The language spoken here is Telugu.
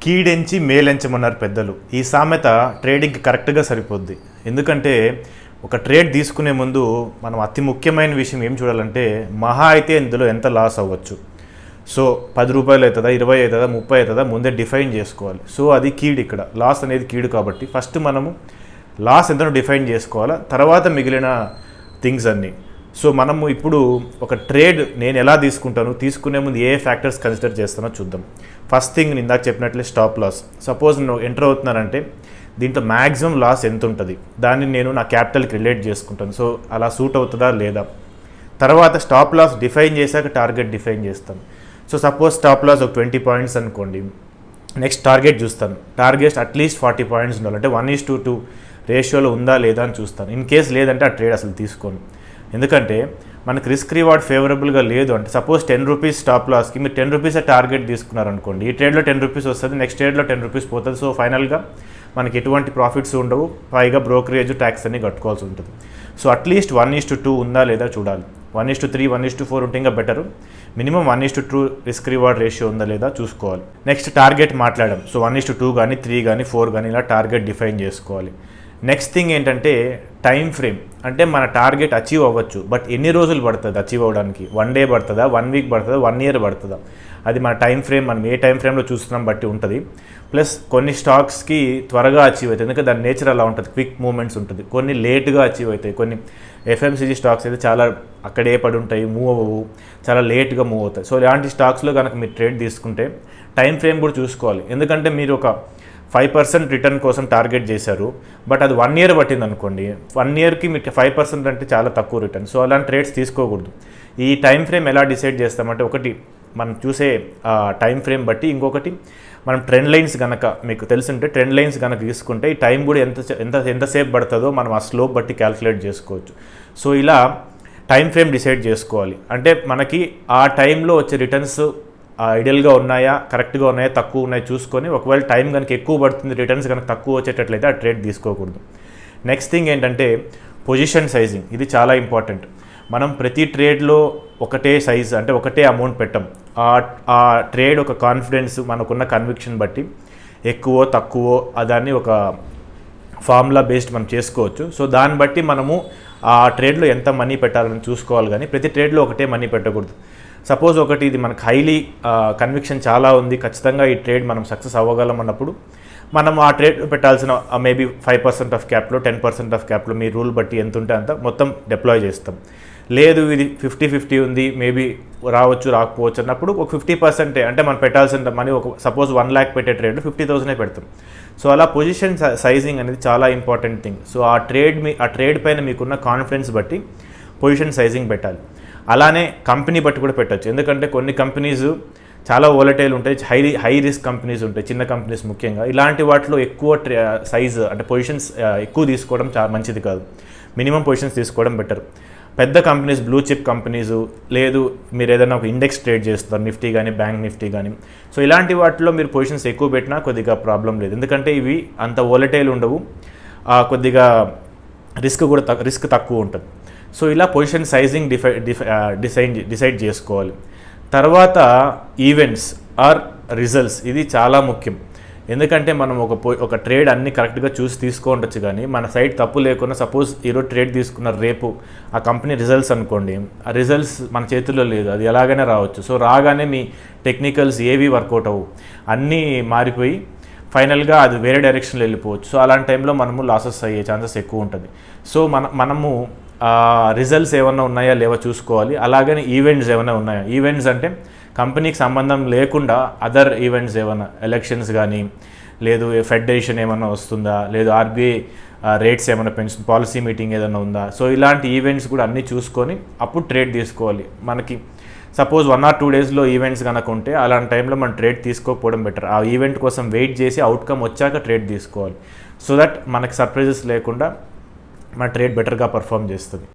కీడెంచి మేలెంచమన్నారు పెద్దలు. ఈ సామెత ట్రేడింగ్కి కరెక్ట్గా సరిపోద్ది. ఎందుకంటే ఒక ట్రేడ్ తీసుకునే ముందు మనం అతి ముఖ్యమైన విషయం ఏం చూడాలంటే మహా అయితే ఇందులో ఎంత లాస్ అవ్వచ్చు. సో 10 రూపాయలు అవుతుందా, 20 అవుతుందా, 30 అవుతుందా ముందే డిఫైన్ చేసుకోవాలి. సో అది కీడు. ఇక్కడ లాస్ అనేది కీడు కాబట్టి ఫస్ట్ మనము లాస్ ఎంతనో డిఫైన్ చేసుకోవాలా, తర్వాత మిగిలిన థింగ్స్ అన్నీ. సో మనము ఇప్పుడు ఒక ట్రేడ్ నేను ఎలా తీసుకుంటాను, తీసుకునే ముందు ఏ ఫ్యాక్టర్స్ కన్సిడర్ చేస్తానో చూద్దాం. ఫస్ట్ థింగ్ నేను ఇందాక చెప్పినట్లే స్టాప్ లాస్. సపోజ్ నేను ఎంటర్ అవుతున్నానంటే దీంట్లో మ్యాక్సిమం లాస్ ఎంత ఉంటుంది దాన్ని నేను నా క్యాపిటల్కి రిలేట్ చేసుకుంటాను. సో అలా సూట్ అవుతుందా లేదా. తర్వాత స్టాప్ లాస్ డిఫైన్ చేశాక టార్గెట్ డిఫైన్ చేస్తాను. సో సపోజ్ స్టాప్ లాస్ ఒక 20 పాయింట్స్ అనుకోండి. నెక్స్ట్ టార్గెట్ చూస్తాను. టార్గెట్ అట్లీస్ట్ 40 పాయింట్స్ ఉండాలి. అంటే 1:2 రేషియోలో ఉందా లేదా అని చూస్తాను. ఇన్ కేస్ లేదంటే ఆ ట్రేడ్ అసలు తీసుకోను. ఎందుకంటే మనకు రిస్క్ రివార్డ్ ఫేవరబుల్గా లేదు అంటే సపోజ్ 10 రూపీస్ స్టాప్ లాస్కి మీరు 10 రూపీస్ టార్గెట్ తీసుకున్నారనుకోండి. ఈ ట్రేడ్లో 10 రూపీస్ వస్తుంది, నెక్స్ట్ ట్రేడ్లో 10 రూపీస్ పోతుంది. సో ఫైనల్గా మనకి ఎటువంటి ప్రాఫిట్స్ ఉండవు, పైగా బ్రోకరేజ్ ట్యాక్స్ అన్ని కట్టుకోవాల్సి ఉంటుంది. సో అట్లీస్ట్ 1:2 ఉందా లేదా చూడాలి. 1:3, 1:4 ఉంటే ఇంకా better. Minimum 1:2 risk reward ratio ఉందా లేదా చూసుకోవాలి. నెక్స్ట్ టార్గెట్ మాట్లాడడం. సో 1:2 కానీ 3 కానీ 4 కానీ ఇలా టార్గెట్ డిఫైన్ చేసుకోవాలి. నెక్స్ట్ థింగ్ ఏంటంటే టైం ఫ్రేమ్. అంటే మన టార్గెట్ అచీవ్ అవ్వచ్చు, బట్ ఎన్ని రోజులు పడుతుంది అచీవ్ అవ్వడానికి? 1 డే పడుతుందా, 1 వీక్ పడుతుందా, 1 ఇయర్ పడుతుందా? అది మన టైం ఫ్రేమ్, మనం ఏ టైం ఫ్రేమ్లో చూస్తున్నాం బట్టి ఉంటుంది. ప్లస్ కొన్ని స్టాక్స్కి త్వరగా అచీవ్ అవుతాయి, ఎందుకంటే దాని నేచర్ అలా ఉంటుంది, క్విక్ మూమెంట్స్ ఉంటుంది. కొన్ని లేట్గా అచీవ్ అవుతాయి. కొన్ని FMCG స్టాక్స్ అయితే చాలా అక్కడే పడి ఉంటాయి, మూవ్ అవ్వవు, చాలా లేట్గా మూవ్ అవుతాయి. సో ఇలాంటి స్టాక్స్లో కనుక మీరు ట్రేడ్ తీసుకుంటే టైం ఫ్రేమ్ కూడా చూసుకోవాలి. ఎందుకంటే మీరు ఒక 5% రిటర్న్ కోసం టార్గెట్ చేశారు, బట్ అది 1 ఇయర్ పట్టింది అనుకోండి. 1 ఇయర్కి మీకు 5% అంటే చాలా తక్కువ రిటర్న్. సో అలాంటి ట్రేడ్స్ తీసుకోకూడదు. ఈ టైం ఫ్రేమ్ ఎలా డిసైడ్ చేస్తామంటే ఒకటి మనం చూసే టైం ఫ్రేమ్ బట్టి, ఇంకొకటి మనం ట్రెండ్ లైన్స్ కనుక మీకు తెలుసుంటే ట్రెండ్ లైన్స్ కనుక తీసుకుంటే ఈ టైం కూడా ఎంతసేపు పడుతుందో మనం ఆ స్లోప్ బట్టి క్యాల్కులేట్ చేసుకోవచ్చు. సో ఇలా టైం ఫ్రేమ్ డిసైడ్ చేసుకోవాలి. అంటే మనకి ఆ టైంలో వచ్చే రిటర్న్స్ ఐడియల్గా ఉన్నాయా, కరెక్ట్గా ఉన్నాయా, తక్కువ ఉన్నాయా చూసుకొని, ఒకవేళ టైం కనుక ఎక్కువ పడుతుంది, రిటర్న్స్ కనుక తక్కువ వచ్చేటట్లయితే ఆ ట్రేడ్ తీసుకోకూడదు. నెక్స్ట్ థింగ్ ఏంటంటే పొజిషన్ సైజింగ్. ఇది చాలా ఇంపార్టెంట్. మనం ప్రతి ట్రేడ్లో ఒకటే సైజ్ అంటే ఒకటే అమౌంట్ పెట్టాం. ఆ ట్రేడ్ ఒక కాన్ఫిడెన్స్, మనకున్న కన్విక్షన్ బట్టి ఎక్కువ తక్కువ దాన్ని ఒక ఫార్ములా బేస్డ్ మనం చేసుకోవచ్చు. సో దాన్ని బట్టి మనము ఆ ట్రేడ్లో ఎంత మనీ పెట్టాలని చూసుకోవాలి, కానీ ప్రతి ట్రేడ్లో ఒకటే మనీ పెట్టకూడదు. సపోజ్ ఒకటి ఇది మనకు హైలీ కన్విక్షన్ చాలా ఉంది, ఖచ్చితంగా ఈ ట్రేడ్ మనం సక్సెస్ అవ్వగలం అన్నప్పుడు మనం ఆ ట్రేడ్ పెట్టాల్సిన మేబీ 5% ఆఫ్ క్యాప్లో, 10% ఆఫ్ క్యాప్లో మీ రూల్ బట్టి ఎంత ఉంటే అంత మొత్తం డిప్లాయ్ చేస్తాం. లేదు ఇది 50-50 ఉంది, మేబీ రావచ్చు రాకపోవచ్చు అన్నప్పుడు ఒక 50% అంటే మనం పెట్టాల్సిన మనీ ఒక సపోజ్ 1 lakh పెట్టే ట్రేడ్లో 50,000 పెడతాం. సో అలా పొజిషన్ సైజింగ్ అనేది చాలా ఇంపార్టెంట్ థింగ్. సో ఆ ట్రేడ్ పైన మీకున్న కాన్ఫిడెన్స్ బట్టి పొజిషన్ సైజింగ్ పెట్టాలి. అలానే కంపెనీ బట్టి కూడా పెట్టచ్చు. ఎందుకంటే కొన్ని కంపెనీస్ చాలా వోలటైల్ ఉంటాయి, హై రిస్క్ కంపెనీస్ ఉంటాయి, చిన్న కంపెనీస్ ముఖ్యంగా. ఇలాంటి వాటిలో ఎక్కువ సైజ్ అంటే పొజిషన్స్ ఎక్కువ తీసుకోవడం చాలా మంచిది కాదు. మినిమం పొజిషన్స్ తీసుకోవడం బెటర్. పెద్ద కంపెనీస్, బ్లూ చిప్ కంపెనీస్, లేదు మీరు ఏదైనా ఒక ఇండెక్స్ ట్రేడ్ చేస్తారు, నిఫ్టీ కానీ బ్యాంక్ నిఫ్టీ కానీ. సో ఇలాంటి వాటిలో మీరు పొజిషన్స్ ఎక్కువ పెట్టినా కొద్దిగా ప్రాబ్లం లేదు, ఎందుకంటే ఇవి అంత వోలటైల్ ఉండవు, కొద్దిగా రిస్క్ తక్కువ ఉంటుంది. సో ఇలా పొజిషన్ సైజింగ్ డిసైడ్ చేసుకోవాలి. తర్వాత ఈవెంట్స్ ఆర్ రిజల్ట్స్, ఇది చాలా ముఖ్యం. ఎందుకంటే మనం ఒక ట్రేడ్ అన్ని కరెక్ట్గా చూసి తీసుకోవచ్చు, కానీ మన సైడ్ తప్పు లేకుండా సపోజ్ ఈరోజు ట్రేడ్ తీసుకున్నారు, రేపు ఆ కంపెనీ రిజల్ట్స్ అనుకోండి, ఆ రిజల్ట్స్ మన చేతుల్లో లేదు, అది ఎలాగైనా రావచ్చు. సో రాగానే మీ టెక్నికల్స్ ఏవి వర్కౌట్ అవ్వవు, అన్నీ మారిపోయి ఫైనల్గా అది వేరే డైరెక్షన్లో వెళ్ళిపోవచ్చు. సో అలాంటి టైంలో మనము లాసెస్ అయ్యే ఛాన్సెస్ ఎక్కువ ఉంటుంది. సో మనము రిజల్ట్స్ ఏమైనా ఉన్నాయా లేవో చూసుకోవాలి. అలాగని ఈవెంట్స్ ఏమైనా ఉన్నాయా. ఈవెంట్స్ అంటే కంపెనీకి సంబంధం లేకుండా అదర్ ఈవెంట్స్ ఏమైనా, ఎలక్షన్స్ కానీ, లేదు ఫెడరేషన్ ఏమైనా వస్తుందా, లేదు RBI రేట్స్ ఏమైనా పెంచుతుంది, పాలసీ మీటింగ్ ఏదైనా ఉందా. సో ఇలాంటి ఈవెంట్స్ కూడా అన్నీ చూసుకొని అప్పుడు ట్రేడ్ తీసుకోవాలి. మనకి సపోజ్ 1 or 2 డేస్లో ఈవెంట్స్ కనుక ఉంటే అలాంటి టైంలో మనం ట్రేడ్ తీసుకోకపోవడం బెటర్. ఆ ఈవెంట్ కోసం వెయిట్ చేసి అవుట్కమ్ వచ్చాక ట్రేడ్ తీసుకోవాలి. సో దట్ మనకి సర్ప్రైజెస్ లేకుండా మన ట్రేడ్ బెటర్గా పర్ఫామ్ చేస్తుంది.